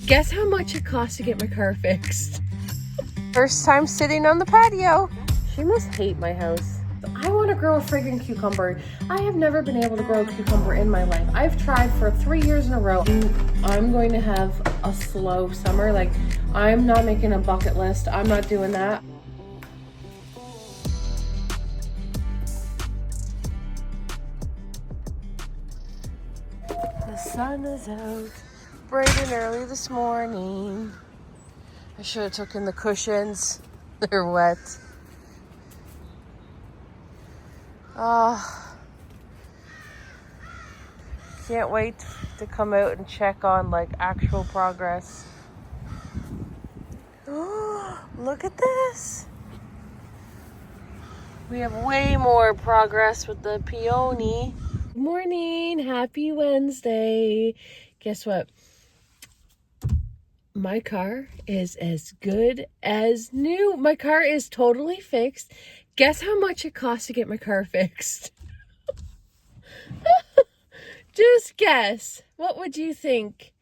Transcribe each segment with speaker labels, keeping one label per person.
Speaker 1: Guess how much it costs to get my car fixed? First time sitting on the patio. She must hate my house. I want to grow a friggin' cucumber. I have never been able to grow a cucumber in my life. I've tried for 3 years in a row. I'm going to have a slow summer. Like, I'm not making a bucket list. I'm not doing that. The sun is out bright and early this morning. I should have taken the cushions. They're wet. Can't wait to come out and check on like actual progress. Oh, look at this. We have way more progress with the peony. Good morning, happy Wednesday. Guess what? My car is as good as new. My car is totally fixed. Guess how much it costs to get my car fixed? Just guess. What would you think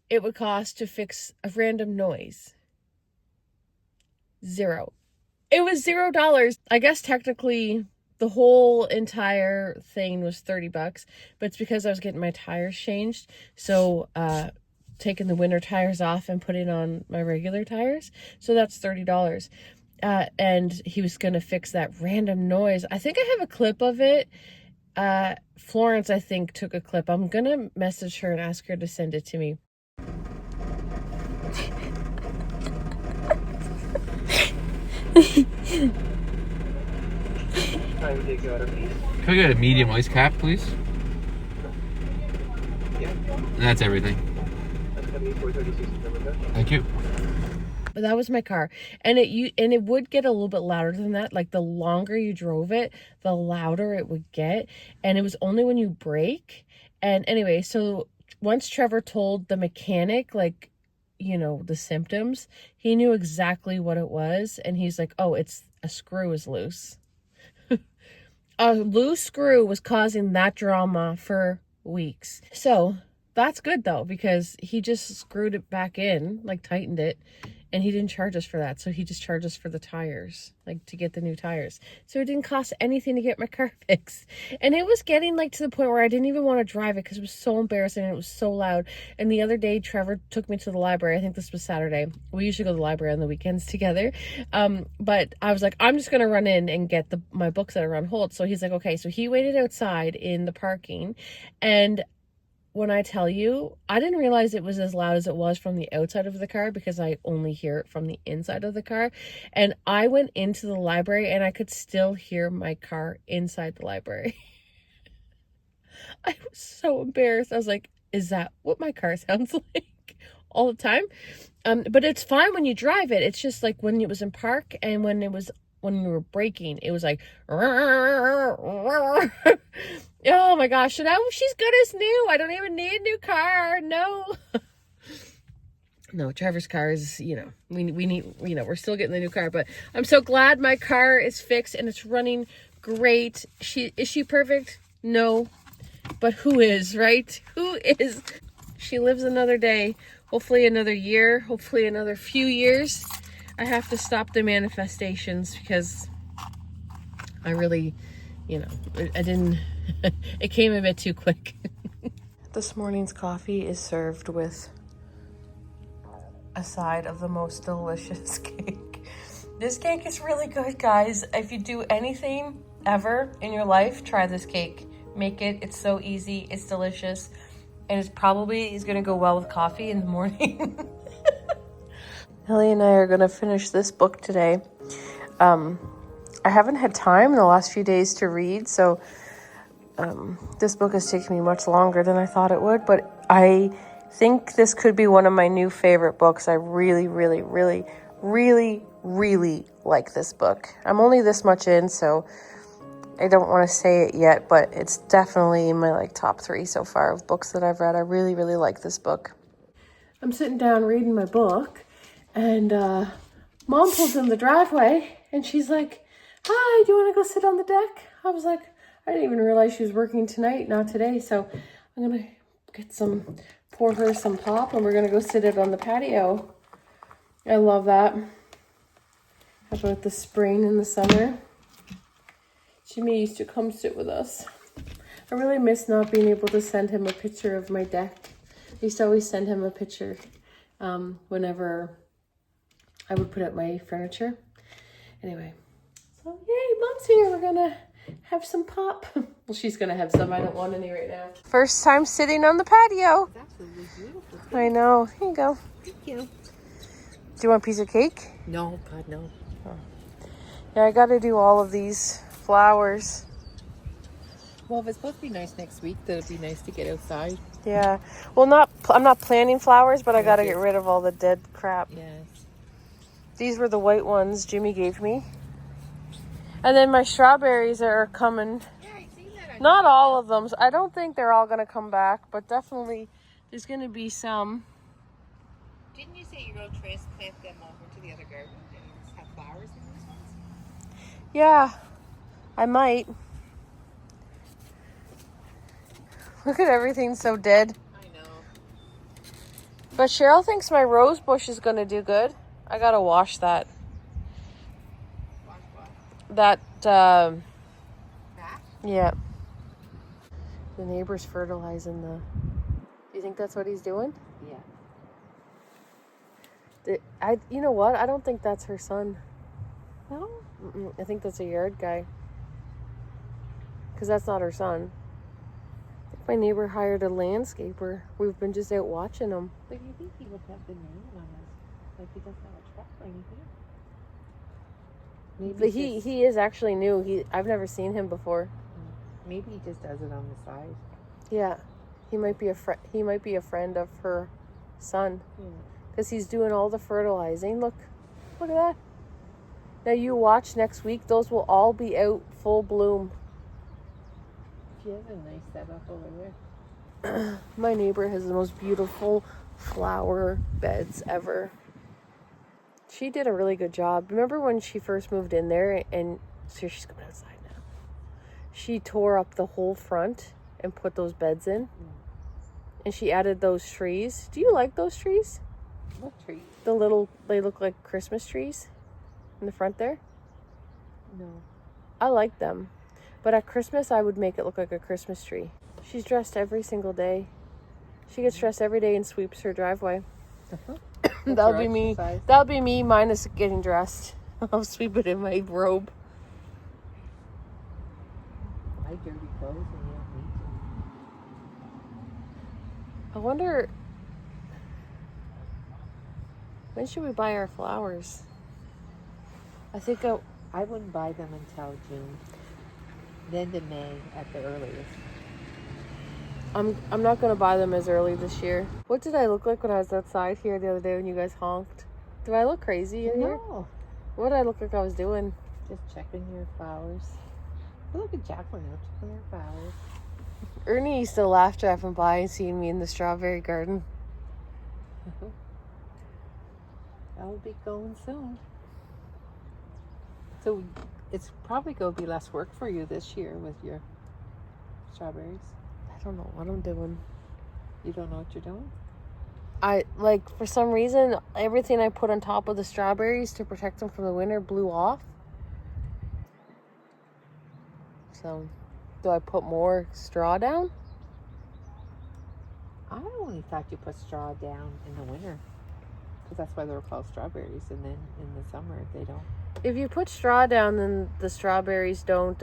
Speaker 1: it would cost to fix a random noise? $0. It was $0. I guess technically the whole entire thing was $30, but it's because I was getting my tires changed. So, taking the winter tires off and putting on my regular tires. So that's $30. And he was going to fix that random noise. I think I have a clip of it. Florence, I think, took a clip. I'm going to message her and ask her to send it to me.
Speaker 2: Can we get a medium ice cap, please? Yeah. And that's everything. Thank you.
Speaker 1: But that was my car, and it would get a little bit louder than that. Like, the longer you drove it, the louder it would get, and it was only when you brake. And anyway, so once Trevor told the mechanic, like, you know, the symptoms, he knew exactly what it was, and he's like, oh, it's a screw is loose. A loose screw was causing that drama for weeks. So that's good though, because he just screwed it back in, like tightened it, and he didn't charge us for that. So he just charged us for the tires, like to get the new tires. So it didn't cost anything to get my car fixed. And it was getting like to the point where I didn't even want to drive it because it was so embarrassing and it was so loud. And the other day, Trevor took me to the library. I think this was Saturday. We usually go to the library on the weekends together. But I was like, I'm just going to run in and get my books that are on hold. So he's like, okay. So he waited outside in the parking, and when I tell you, I didn't realize it was as loud as it was from the outside of the car because I only hear it from the inside of the car. And I went into the library and I could still hear my car inside the library. I was so embarrassed. I was like, is that what my car sounds like all the time? But it's fine when you drive it. It's just like when it was in park and when we were braking, it was like, oh my gosh, so now she's good as new. I don't even need a new car. No. No, Trevor's car is, you know, we need, you know, we're still getting the new car, but I'm so glad my car is fixed and it's running great. Is she perfect? No. But who is, right? Who is? She lives another day, hopefully another year, hopefully another few years. I have to stop the manifestations because I really, you know, I didn't, it came a bit too quick. This morning's coffee is served with a side of the most delicious cake. This cake is really good, guys. If you do anything ever in your life, try this cake. Make it. It's so easy. It's delicious. And it's probably is going to go well with coffee in the morning. Ellie and I are going to finish this book today. I haven't had time in the last few days to read, so this book has taken me much longer than I thought it would, but I think this could be one of my new favorite books. I really, really, really, really, really like this book. I'm only this much in, so I don't want to say it yet, but it's definitely in my top 3 so far of books that I've read. I really, really like this book. I'm sitting down reading my book, and Mom pulls in the driveway, and she's like, hi, do you want to go sit on the deck? I was like, I didn't even realize she was working tonight, not today, so I'm going to get some pour her some pop and we're going to go sit it on the patio. I love that. How about the spring and the summer? Jimmy used to come sit with us. I really miss not being able to send him a picture of my deck. I used to always send him a picture whenever I would put up my furniture. Anyway, so yay, Mom's here. We're gonna have some pop. Well, she's gonna have some. I don't want any right now. First time sitting on the patio.
Speaker 3: It's absolutely beautiful.
Speaker 1: I know. Here you go.
Speaker 3: Thank you.
Speaker 1: Do you want a piece of cake?
Speaker 3: No, God, no.
Speaker 1: Oh. Yeah, I gotta do all of these flowers.
Speaker 3: Well, if it's supposed to be nice next week, then it'd be nice to get outside.
Speaker 1: Yeah. Well, I'm not planting flowers, but I gotta get rid of all the dead crap.
Speaker 3: Yes.
Speaker 1: These were the white ones Jimmy gave me. And then my strawberries are coming.
Speaker 3: Yeah, I see that.
Speaker 1: Not all of them. I don't think they're all gonna come back, but definitely there's gonna be some.
Speaker 3: Didn't you say you're going to transplant them over to the other garden and have flowers in these ones?
Speaker 1: Yeah, I might. Look at everything so dead.
Speaker 3: I know.
Speaker 1: But Cheryl thinks my rose bush is gonna do good. I gotta wash that.
Speaker 3: Wash what?
Speaker 1: That,
Speaker 3: That?
Speaker 1: yeah. The neighbor's fertilizing the... Do you think that's what he's doing?
Speaker 3: Yeah.
Speaker 1: You know what? I don't think that's her son.
Speaker 3: No?
Speaker 1: I think that's a yard guy. Because that's not her son. I think my neighbor hired a landscaper. We've been just out watching him.
Speaker 3: But you think he would have the name on it? Like he doesn't have a truck or anything? Maybe
Speaker 1: But he is actually new. I've never seen him before.
Speaker 3: Maybe he just does it on the side.
Speaker 1: Yeah. He might be a friend of her son.
Speaker 3: Yeah.
Speaker 1: Because he's doing all the fertilizing. Look at that. Now you watch next week. Those will all be out full bloom.
Speaker 3: She has a nice setup over there.
Speaker 1: My neighbor has the most beautiful flower beds ever. She did a really good job. Remember when she first moved in there and so she's coming outside now. She tore up the whole front and put those beds in. And she added those trees. Do you like those trees?
Speaker 3: What tree?
Speaker 1: They look like Christmas trees in the front there.
Speaker 3: No.
Speaker 1: I like them. But at Christmas, I would make it look like a Christmas tree. She's dressed every single day. She gets dressed every day and sweeps her driveway. That'll be me. That'll be me minus getting dressed. I'll sweep it in my robe.
Speaker 3: I dirty clothes and you don't need to.
Speaker 1: I wonder, when should we buy our flowers? I think
Speaker 3: I wouldn't buy them until June. Then to May at the earliest.
Speaker 1: I'm not gonna buy them as early this year. What did I look like when I was outside here the other day when you guys honked? Do I look crazy in here?
Speaker 3: No.
Speaker 1: What did I look like I was doing?
Speaker 3: Just checking your flowers. Look at Jacqueline out checking her flowers.
Speaker 1: Ernie used to laugh driving by and seeing me in the strawberry garden.
Speaker 3: That'll be going soon. So it's probably going to be less work for you this year with your strawberries.
Speaker 1: I don't know what I'm doing.
Speaker 3: You don't know what you're doing?
Speaker 1: For some reason, everything I put on top of the strawberries to protect them from the winter blew off. So, do I put more straw down?
Speaker 3: I only thought you put straw down in the winter. Because that's why they're called strawberries. And then in the summer, they don't.
Speaker 1: If you put straw down, then the strawberries don't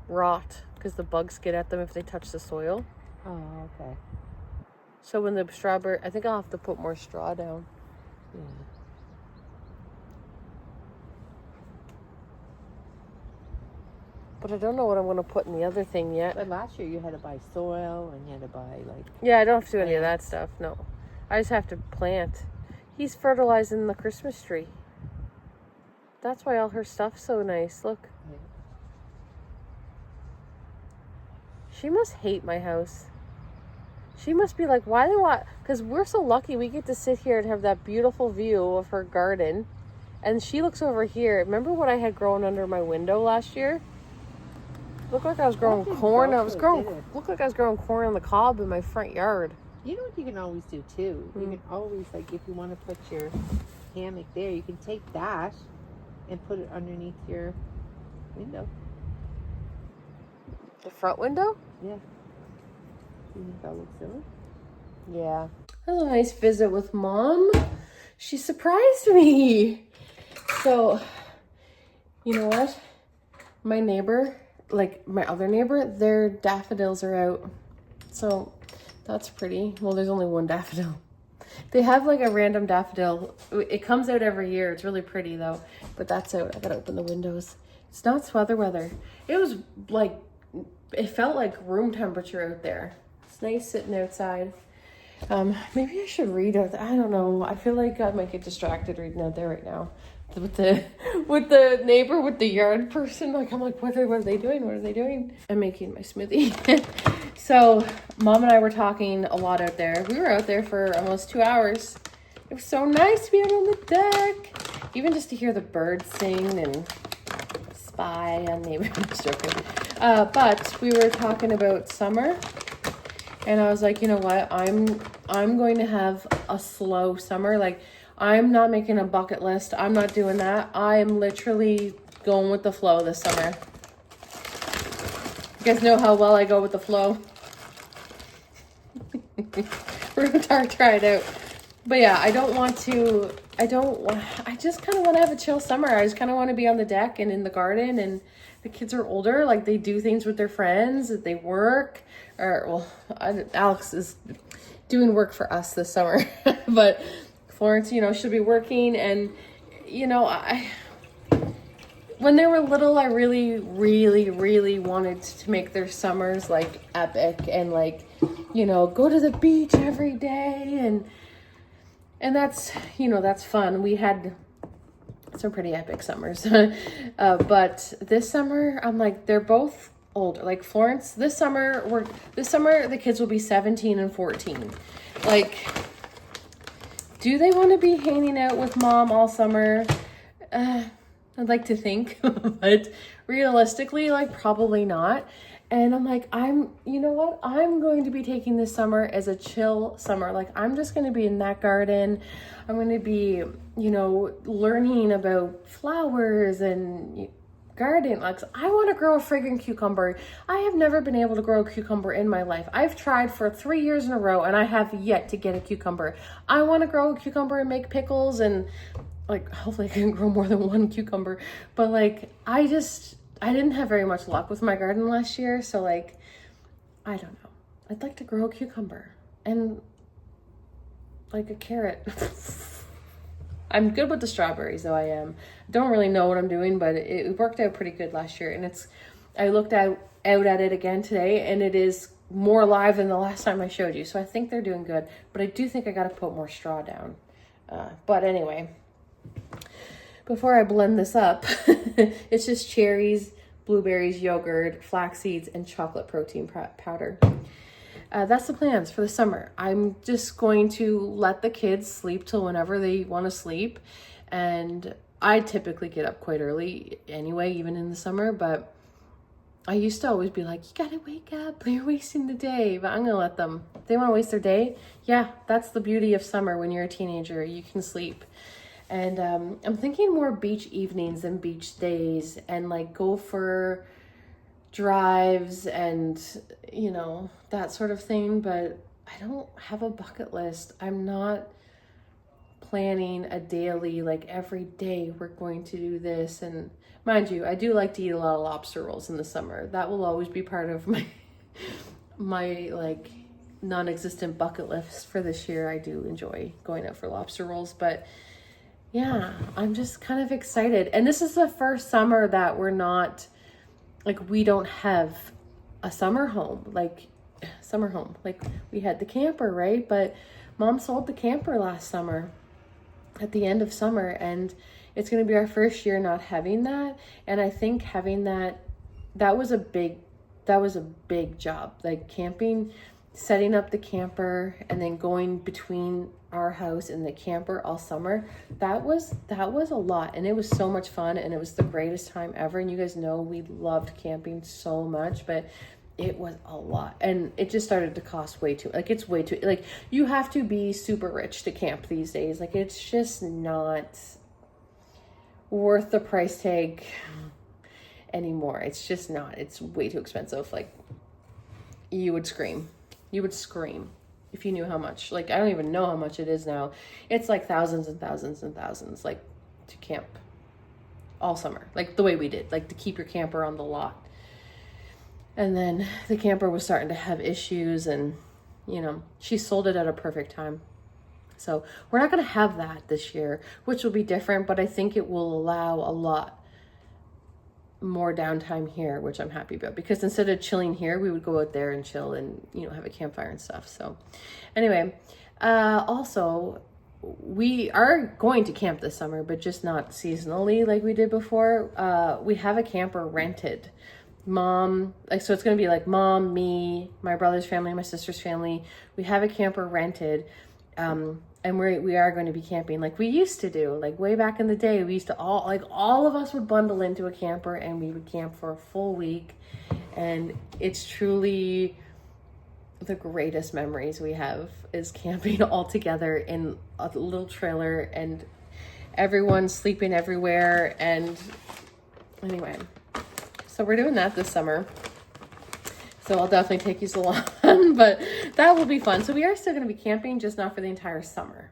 Speaker 1: rot. Because the bugs get at them if they touch the soil.
Speaker 3: Oh, okay.
Speaker 1: So when the strawberry... I think I'll have to put more straw down.
Speaker 3: Yeah.
Speaker 1: But I don't know what I'm going to put in the other thing yet.
Speaker 3: But last year you had to buy soil and you had to buy
Speaker 1: Yeah, I don't have to do any of that stuff, no. I just have to plant. He's fertilizing the Christmas tree. That's why all her stuff's so nice. Look.
Speaker 3: Yeah.
Speaker 1: She must hate my house. She must be like, why do you want... Because we're so lucky we get to sit here and have that beautiful view of her garden. And she looks over here. Remember what I had growing under my window last year? Looked like I was growing
Speaker 3: That didn't
Speaker 1: corn.
Speaker 3: go
Speaker 1: I was
Speaker 3: through,
Speaker 1: growing.
Speaker 3: did it?
Speaker 1: Looked like I was growing corn on the cob in my front yard.
Speaker 3: You know what you can always do too? You can always, like, if you want to put your hammock there, you can take that and put it underneath your window.
Speaker 1: The front window?
Speaker 3: Yeah. You think that looks silly?
Speaker 1: Yeah. That was a nice visit with Mom. She surprised me. So, you know what? My neighbor, like my other neighbor, their daffodils are out. So that's pretty. Well, there's only one daffodil. They have like a random daffodil. It comes out every year. It's really pretty though. But that's out. I gotta open the windows. It's not sweater weather. It was like, it felt like room temperature out there. It's nice sitting outside. Maybe I should read it. I don't know. I feel like I might get distracted reading out there right now. With the neighbor, with the yard person. Like, I'm like, what are they doing? What are they doing? I'm making my smoothie. So Mom and I were talking a lot out there. We were out there for almost 2 hours. It was so nice to be out on the deck. Even just to hear the birds sing and spy on neighbors. I'm just joking. But we were talking about summer. And I was like, you know what? I'm going to have a slow summer. Like, I'm not making a bucket list. I'm not doing that. I am literally going with the flow this summer. You guys know how well I go with the flow. We're gonna try it out. But yeah, I just kind of want to have a chill summer. I just kind of want to be on the deck and in the garden, and the kids are older. Like, they do things with their friends, they work, Alex is doing work for us this summer, but Florence, you know, she'll be working. And, you know, when they were little, I really, really, really wanted to make their summers like epic and like, you know, go to the beach every day. And that's, you know, that's fun. We had some pretty epic summers. But this summer, I'm like, they're both older. Like Florence, this summer the kids will be 17 and 14. Like, do they want to be hanging out with Mom all summer? I'd like to think, but realistically, like, probably not. And I'm like, you know what? I'm going to be taking this summer as a chill summer. Like, I'm just going to be in that garden. I'm going to be, you know, learning about flowers and garden. Like, I want to grow a friggin' cucumber. I have never been able to grow a cucumber in my life. I've tried for 3 years in a row and I have yet to get a cucumber. I want to grow a cucumber and make pickles, and like, hopefully I can grow more than one cucumber. But like, I didn't have very much luck with my garden last year. So like, I don't know. I'd like to grow a cucumber and like a carrot. I'm good with the strawberries, though. I am. Don't really know what I'm doing, but it worked out pretty good last year. And I looked out at it again today, and it is more alive than the last time I showed you. So I think they're doing good, but I do think I got to put more straw down. But anyway, before I blend this up, it's just cherries, blueberries, yogurt, flax seeds, and chocolate protein powder. That's the plans for the summer. I'm just going to let the kids sleep till whenever they want to sleep. And I typically get up quite early anyway, even in the summer. But I used to always be like, you gotta wake up, you're wasting the day. But I'm gonna let them. If they want to waste their day, yeah, that's the beauty of summer. When you're a teenager, you can sleep. And I'm thinking more beach evenings than beach days, and like go for drives and, you know, that sort of thing. But I don't have a bucket list. I'm not planning a daily, like every day we're going to do this. And mind you, I do like to eat a lot of lobster rolls in the summer. That will always be part of my like non-existent bucket list for this year. I do enjoy going out for lobster rolls. But yeah, I'm just kind of excited. And this is the first summer that we're not, like, we don't have a summer home. Like, we had the camper, right? But Mom sold the camper last summer at the end of summer, and it's going to be our first year not having that. And I think having that was a big job. Like, camping setting up the camper and then going between our house and the camper all summer, that was a lot, and it was so much fun, and it was the greatest time ever. And you guys know we loved camping so much, but it was a lot, and it just started to cost way too, like, it's way too, like, you have to be super rich to camp these days. Like, it's just not worth the price tag anymore. It's just not. It's way too expensive. Like, you would scream if you knew how much. Like, I don't even know how much it is now. It's like thousands and thousands and thousands, like, to camp all summer, like the way we did, like, to keep your camper on the lot. And then the camper was starting to have issues, and, you know, she sold it at a perfect time. So we're not going to have that this year, which will be different, but I think it will allow a lot more downtime here, which I'm happy about, because instead of chilling here, we would go out there and chill and, you know, have a campfire and stuff. So anyway, also, we are going to camp this summer, but just not seasonally like we did before. We have a camper rented. Mom, like, so it's going to be like mom, me, my brother's family, my sister's family. We have a camper rented. And we are going to be camping like we used to do, like way back in the day. We used to all of us would bundle into a camper and we would camp for a full week. And it's truly the greatest memories we have is camping all together in a little trailer and everyone sleeping everywhere. And anyway, so we're doing that this summer. So I'll definitely take you along, but that will be fun. So we are still going to be camping, just not for the entire summer.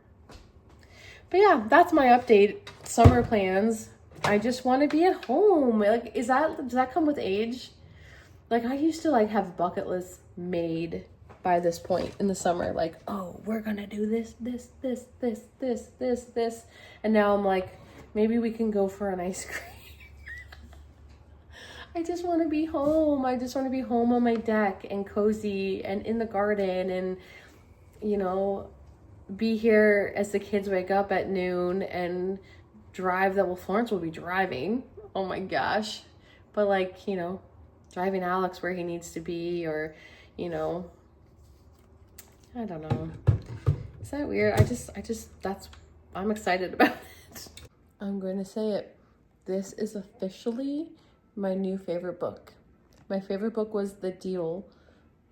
Speaker 1: But yeah, that's my update. Summer plans. I just want to be at home. Like, does that come with age? Like, I used to like have bucket lists made by this point in the summer. Like, oh, we're going to do this. And now I'm like, maybe we can go for an ice cream. I just want to be home. I just want to be home on my deck and cozy and in the garden and, you know, be here as the kids wake up at noon and drive that. Well, Florence will be driving. Oh my gosh. But like, you know, driving Alex where he needs to be, or, you know, I don't know. Is that weird? I'm excited about it. I'm going to say it. This is officially my new favorite book. My favorite book was The Deal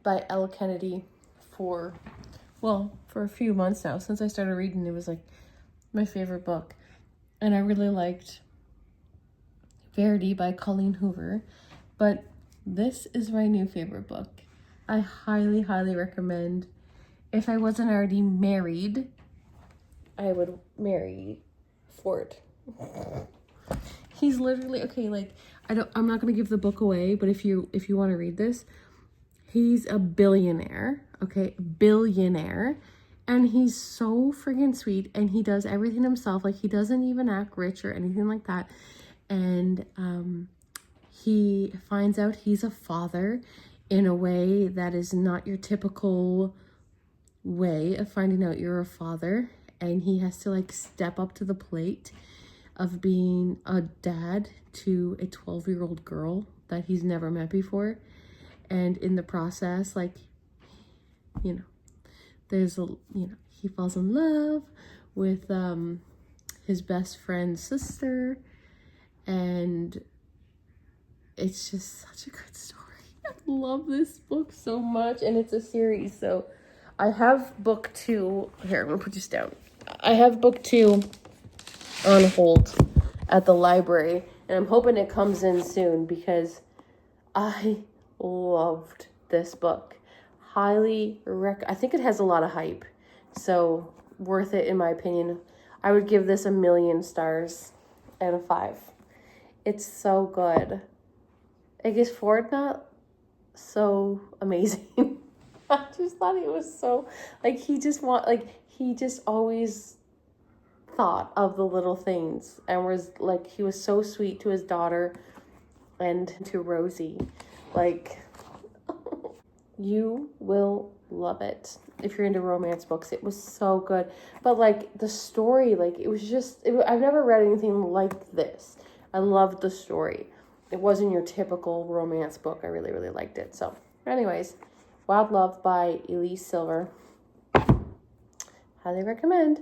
Speaker 1: by Elle Kennedy for a few months now. Since I started reading, it was like my favorite book. And I really liked Verity by Colleen Hoover. But this is my new favorite book. I highly, highly recommend. If I wasn't already married, I would marry Ford. He's literally, okay, like, I'm not going to give the book away, but if you want to read this, he's a billionaire, okay? Billionaire. And he's so friggin' sweet, and he does everything himself. Like, he doesn't even act rich or anything like that. And he finds out he's a father in a way that is not your typical way of finding out you're a father. And he has to, like, step up to the plate of being a dad to a 12-year-old girl that he's never met before. And in the process, like, you know, he falls in love with his best friend's sister, and it's just such a good story. I love this book so much, and it's a series. So I have book 2 here. I'm gonna put this down. I have book 2 on hold at the library, and I'm hoping it comes in soon because I loved this book. I think it has a lot of hype, so worth it in my opinion. I would give this 1,000,000 stars out of 5. It's so good. I guess Ford not so amazing. I just thought it was so, like, he just always thought of the little things, and was like, he was so sweet to his daughter and to Rosie. Like, you will love it if you're into romance books. It was so good. But like the story, like, it was just, I've never read anything like this. I loved the story. It wasn't your typical romance book. I really, really liked it. So anyways, Wild Love by Elise Silver. Highly recommend.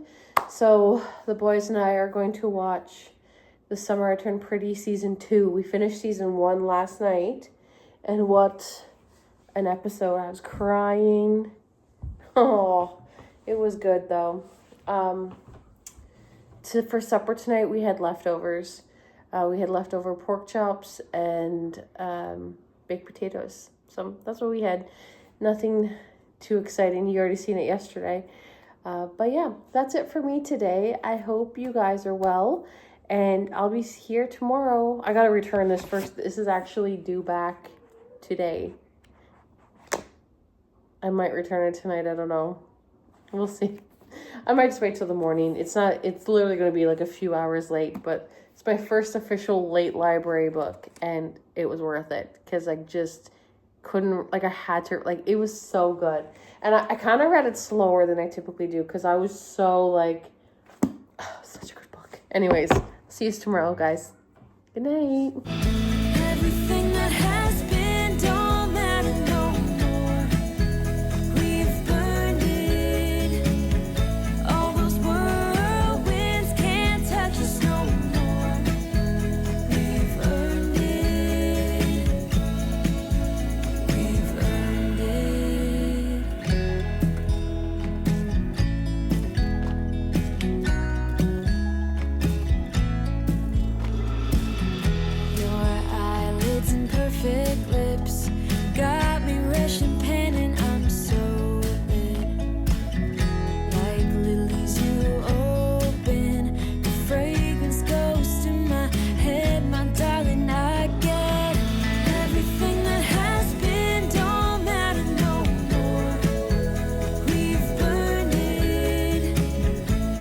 Speaker 1: So the boys and I are going to watch The Summer I Turned Pretty Season 2. We finished Season 1 last night. And what an episode. I was crying. Oh, it was good though. For supper tonight, we had leftovers. We had leftover pork chops and baked potatoes. So that's what we had. Nothing too exciting. You already seen it yesterday. But yeah, that's it for me today. I hope you guys are well. And I'll be here tomorrow. I got to return this first. This is actually due back today. I might return it tonight. I don't know. We'll see. I might just wait till the morning. It's literally going to be like a few hours late, but it's my first official late library book, and it was worth it because I just couldn't, I had to, it was so good. And I kind of read it slower than I typically do because I was so such a good book. Anyways, see you tomorrow, guys. Good night.